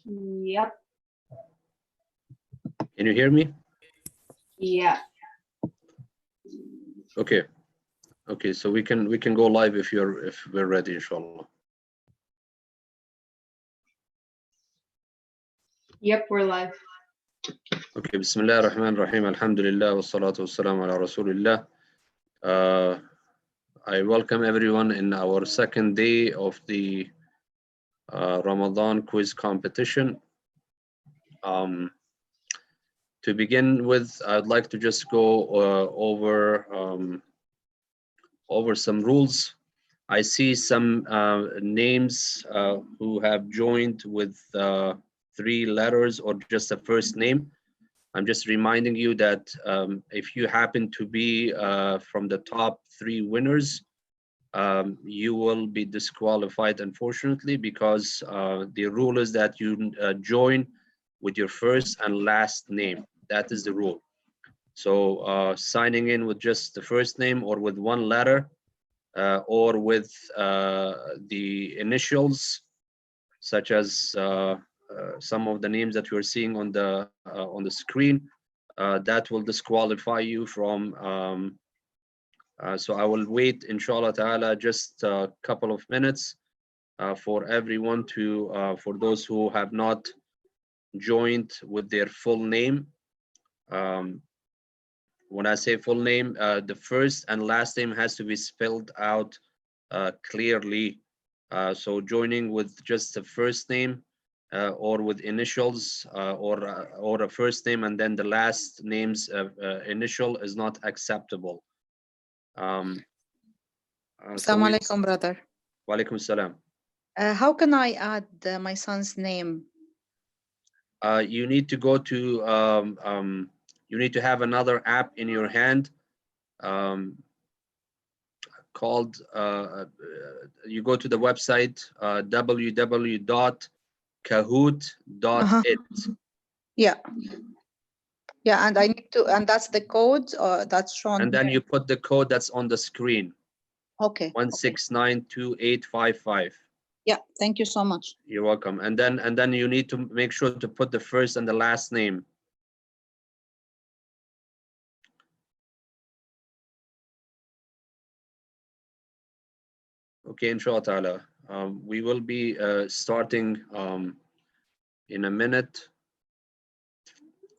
Yep. Can you hear me? Yeah. Okay. Okay, so we can go live if we're ready, inshallah. Yep, we're live. Okay, Bismillah ar-Rahman ar-Rahim, Alhamdulillah, wa salatu wa salam ala Rasulillah. I welcome everyone in our second day of the Ramadan quiz competition. To begin with, I'd like to just go over some rules. I see some names who have joined with 3 letters or just a first name. I'm just reminding you that if you happen to be from the top 3 winners, you will be disqualified, unfortunately, because the rule is that you join with your first and last name. That is the rule. So signing in with just the first name or with 1 letter or with the initials, such as some of the names that you're seeing on the screen, that will disqualify you from. So I will wait, inshallah ta'ala, just a couple of minutes for everyone to, for those who have not joined with their full name. When I say full name, the first and last name has to be spelled out clearly. So joining with just the first name or with initials or a first name and then the last name's initial is not acceptable. Assalamu alaikum, brother. Wa alaikum salam. How can I add my son's name? You need to go to you need to have another app in your hand called you go to the website www.kahoot.it. Yeah, and I need to, and that's the code that's shown. And then you put the code that's on the screen. Okay. 1692855. Yeah, thank you so much. You're welcome. And then you need to make sure to put the first and the last name. Okay, inshallah ta'ala. We will be starting in a minute.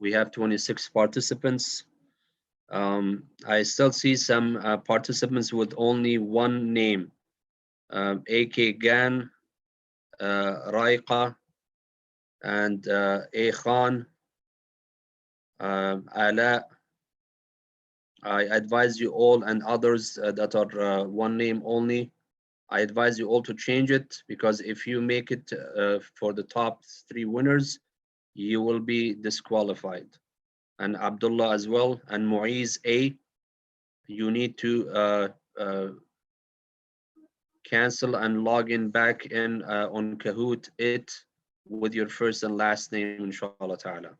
We have 26 participants. I still see some participants with only 1 name. AK Gan, Raika, and A Khan, Ala. I advise you all and others that are 1 name only. I advise you all to change it, because if you make it for the top 3 winners, you will be disqualified. And Abdullah as well, and Muiz A, you need to cancel and log in back in on Kahoot it with your first and last name, inshallah ta'ala.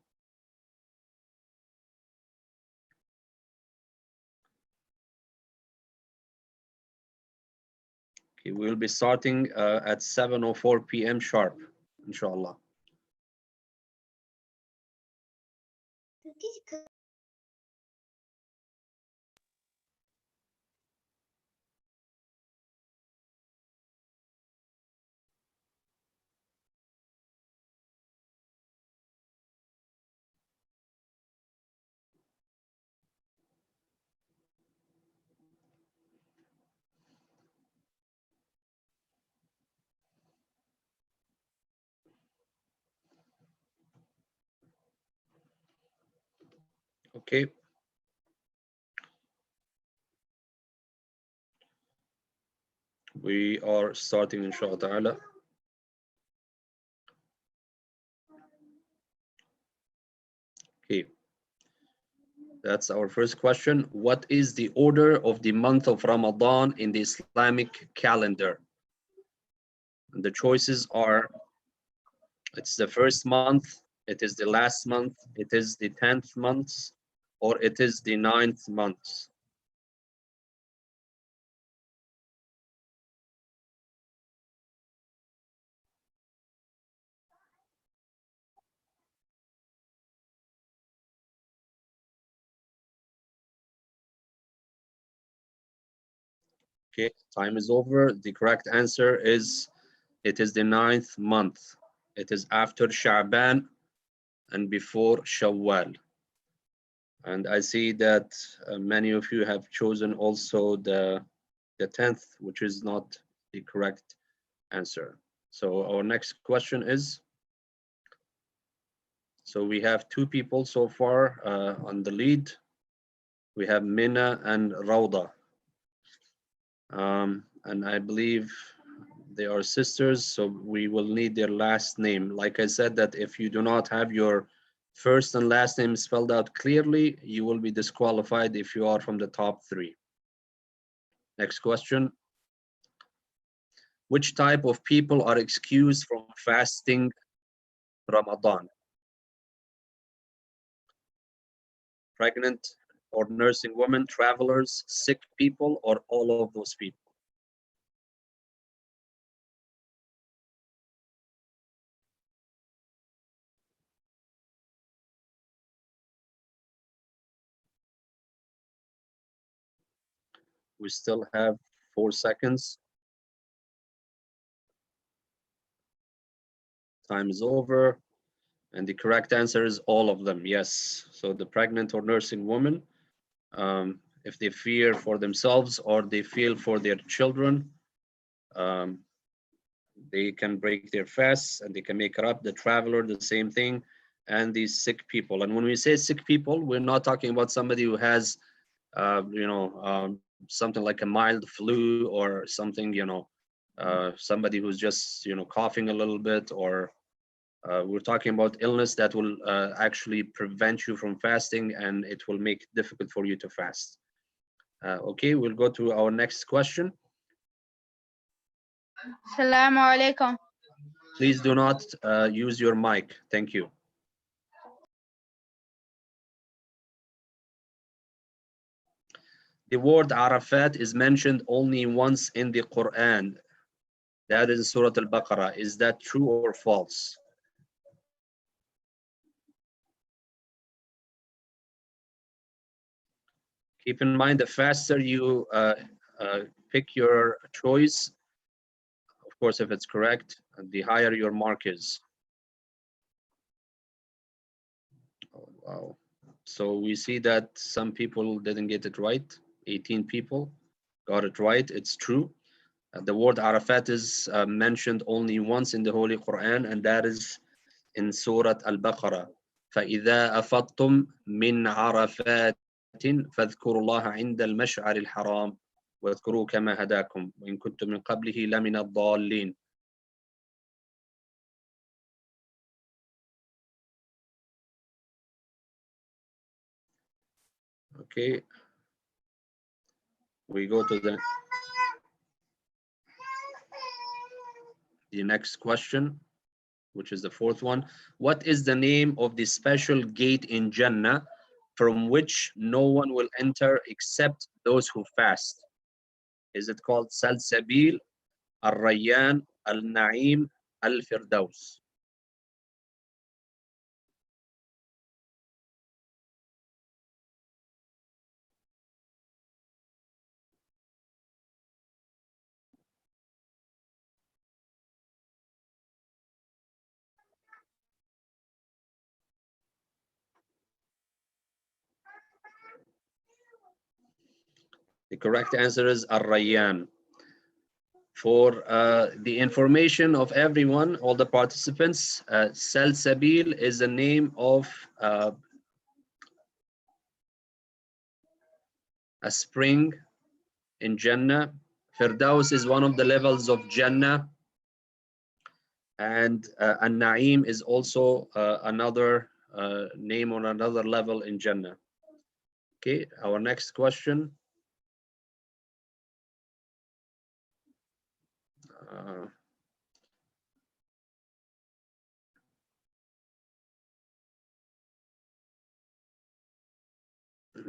Okay, we'll be starting at 7:04 p.m. sharp, inshallah. Okay. We are starting, inshallah ta'ala. Okay. That's our first question. What is the order of the month of Ramadan in the Islamic calendar? And the choices are, it's the first month, it is the last month, it is the 10th month, or it is the 9th month. Okay, time is over. The correct answer is, it is the 9th month. It is after Sha'ban and before Shawwal. And I see that many of you have chosen also the 10th, which is not the correct answer. So our next question is, so we have 2 people so far on the lead. We have Mina and Rauda. And I believe they are sisters, so we will need their last name. Like I said, that if you do not have your first and last name spelled out clearly, you will be disqualified if you are from the top 3. Next question. Which type of people are excused from fasting Ramadan? Pregnant or nursing women, travelers, sick people, or all of those people? We still have 4 seconds. Time is over. And the correct answer is all of them, yes. So the pregnant or nursing woman, if they fear for themselves or they feel for their children, they can break their fasts and they can make it up. The traveler, the same thing, and these sick people. And when we say sick people, we're not talking about somebody who has, something like a mild flu or something, somebody who's just, coughing a little bit, or we're talking about illness that will actually prevent you from fasting, and it will make it difficult for you to fast. Okay, we'll go to our next question. Assalamu alaikum. Please do not use your mic. Thank you. The word Arafat is mentioned only once in the Quran. That is Surah Al-Baqarah. Is that true or false? Keep in mind, the faster you pick your choice, of course, if it's correct, the higher your mark is. Oh, wow. So we see that some people didn't get it right. 18 people got it right. It's true. The word Arafat is mentioned only once in the Holy Quran, and that is in Surah Al-Baqarah. فَإِذَا أَفَضْتُمْ مِنْ عَرَفَاتٍ فاذكروا الله عند المشعر الحرام واذكروا كما هداكم وإن كنتم من قبله لمن الضالين. Okay, we go to the next question, which is the 4th one. What is the name of the special gate in Jannah from which no one will enter except those who fast? Is it called Salsabil, Al-Rayyan, Al-Na'im, Al-Firdaus? The correct answer is Al-Rayyan. For the information of everyone, all the participants, Salsabil is the name of a spring in Jannah. Firdaus is one of the levels of Jannah. And An-Na'im is also another name on another level in Jannah. Okay, our next question.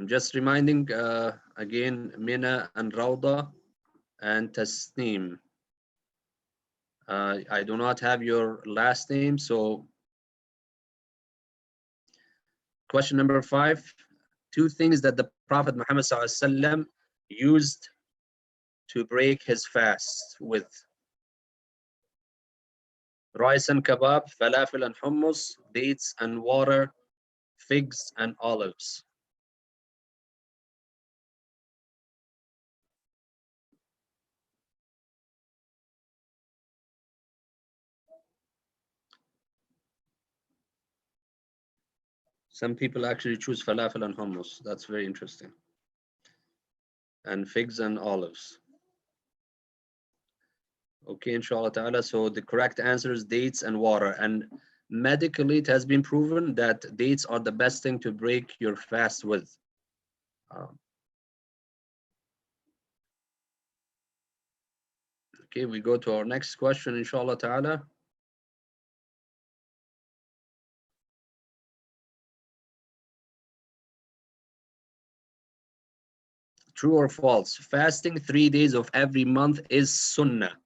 Just reminding again, Mina and Rauda and Tasneem. I do not have your last name, so question number 5. 2 things that the Prophet Muhammad ﷺ used to break his fast with? Rice and kebab, falafel and hummus, dates and water, figs and olives. Some people actually choose falafel and hummus. That's very interesting. And figs and olives. Okay, inshallah ta'ala. So the correct answer is dates and water. And medically, it has been proven that dates are the best thing to break your fast with. Okay, we go to our next question, inshallah ta'ala. True or false? Fasting 3 days of every month is sunnah.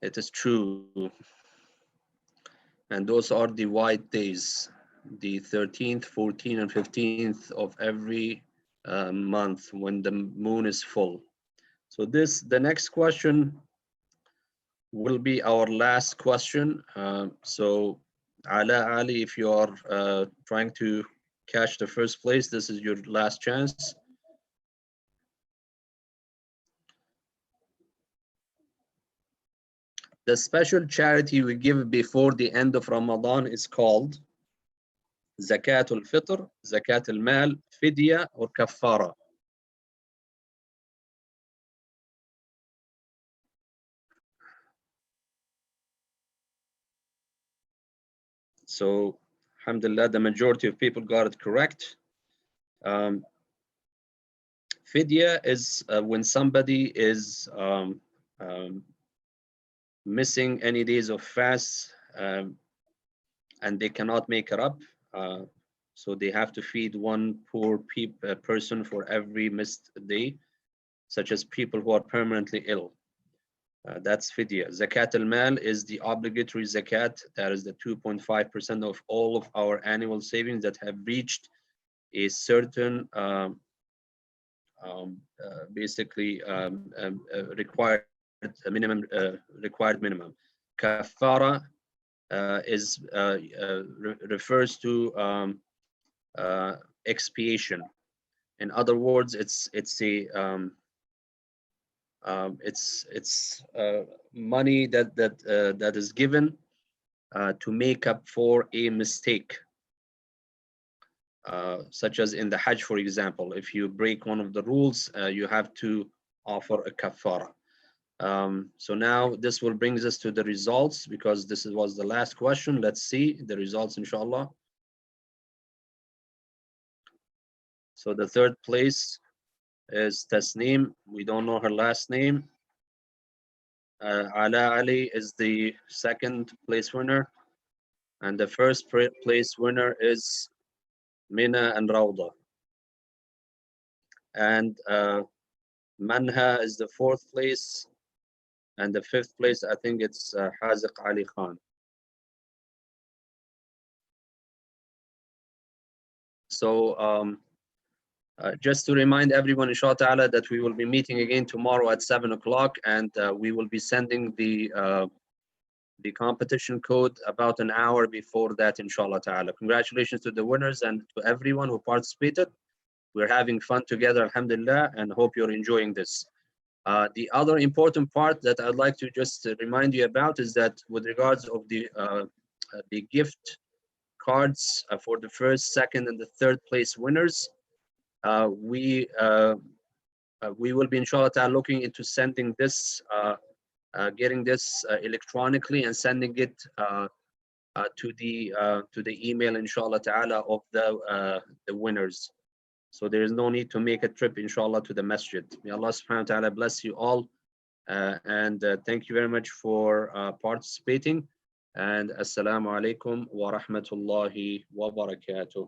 It is true. And those are the white days, the 13th, 14th, and 15th of every month when the moon is full. So the next question will be our last question. So Ala Ali, if you are trying to catch the first place, this is your last chance. The special charity we give before the end of Ramadan is called Zakat al-Fitr, Zakat al-Mal, Fidya, or Kaffara. So, alhamdulillah, the majority of people got it correct. Fidya is when somebody is missing any days of fast and they cannot make it up. So they have to feed one poor person for every missed day, such as people who are permanently ill. That's fidya. Zakat al-mal is the obligatory zakat. That is the 2.5% of all of our annual savings that have reached a certain basically required minimum. Kafara refers to expiation. In other words, it's money that is given to make up for a mistake, such as in the Hajj, for example. If you break one of the rules, you have to offer a kafara. So now this will bring us to the results, because this was the last question. Let's see the results, inshallah. So the third place is Tasneem. We don't know her last name. Ala Ali is the second place winner. And the first place winner is Mina and Rawda. And Manha is the fourth place. And the fifth place, I think it's Haziq Ali Khan. So just to remind everyone, inshallah ta'ala, that we will be meeting again tomorrow at 7 o'clock, and we will be sending the competition code about an hour before that, inshallah ta'ala. Congratulations to the winners and to everyone who participated. We're having fun together, alhamdulillah, and hope you're enjoying this. The other important part that I'd like to just remind you about is that with regards of the gift cards for the first, second, and the third place winners, we will be, inshallah ta'ala, looking into sending this, getting this electronically and sending it to the email, inshallah ta'ala, of the winners. So there is no need to make a trip, inshallah, to the masjid. May Allah subhanahu wa ta'ala bless you all. And thank you very much for participating. And assalamu alaikum wa rahmatullahi wa barakatuh.